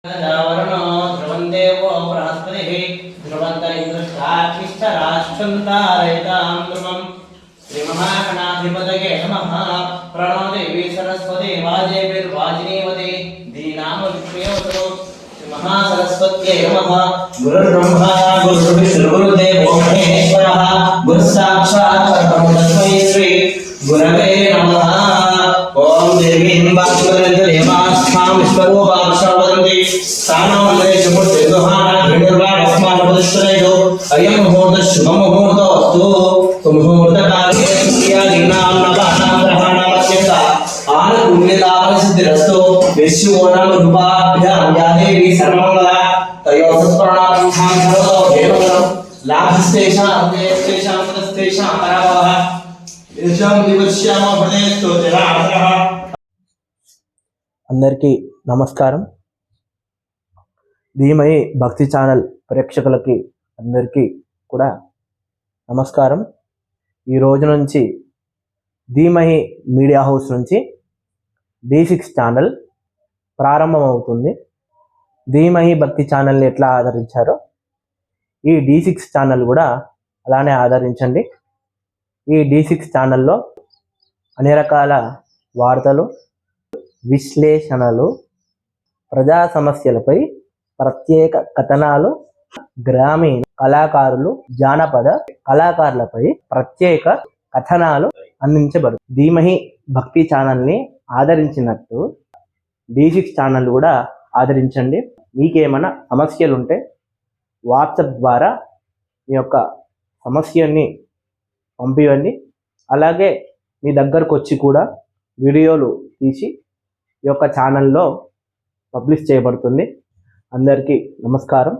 वरुणो ध्रुवं देवो बृहस्पतिः ध्रुवन्त इन्द्रश्चाक्षिष्ठराष्ट्रं तारयतां ध्रुवम् श्रीमहागणाधिपतये नमः। प्रणो देवी सरस्वती वाजेभिर्वाजिनीवती दीनामविष्णुयोतु श्रीमहासरस्वत्यै नमः। गुरुर्ब्रह्मा गुरुर्विष्णुर्गुरुर्देवो महेश्वरः गुरुस्साक्षात् परब्रह्म तस्मै श्री गुरवे नमः। ओम देवीं वाक्यदेवास्थां विश्वरूपाक्षवन्ति स्थानमलेशमुद्देदुहाना भिर्वास्मानपदश्रयो अयं मुहूर्तः शुभमुहूर्तोऽस्तु सुमुहूर्तकाले सूर्यादीनां नवानां ग्रहाणामत्यन्ता आनुकूल्यतापसिद्धिरस्तु विश्वोनां रूपाभ्यां या देवी सर्वमङ्गला तयोः सत्प्राणाभ्यां सर्वतो देवगणं लाभस्तेषां देवस्तेषां तस्तेषां पराभवः అందరికీ నమస్కారం. ధీమహి భక్తి ఛానల్ ప్రేక్షకులకి అందరికీ కూడా నమస్కారం. ఈ రోజు నుంచి ధీమహి మీడియా హౌస్ నుంచి D6 ఛానల్ ప్రారంభమవుతుంది. ధీమహి భక్తి ఛానల్ని ఎట్లా ఆదరించారో ఈ D6 ఛానల్ కూడా అలానే ఆదరించండి. ఈ D6 ఛానల్లో అన్ని రకాల వార్తలు, విశ్లేషణలు, ప్రజా సమస్యలపై ప్రత్యేక కథనాలు, గ్రామీణ కళాకారులు, జానపద కళాకారులపై ప్రత్యేక కథనాలు అందించబడు. ధీమహి భక్తి ఛానల్ని ఆదరించినట్టు D6 ఛానల్ కూడా ఆదరించండి. మీకేమైనా సమస్యలు ఉంటే వాట్సాప్ ద్వారా మీ యొక్క సమస్యని పంపివ్వండి. అలాగే మీ దగ్గరకు వచ్చి కూడా వీడియోలు తీసి ఈ యొక్క ఛానల్లో పబ్లిష్ చేయబడుతుంది. అందరికీ నమస్కారం.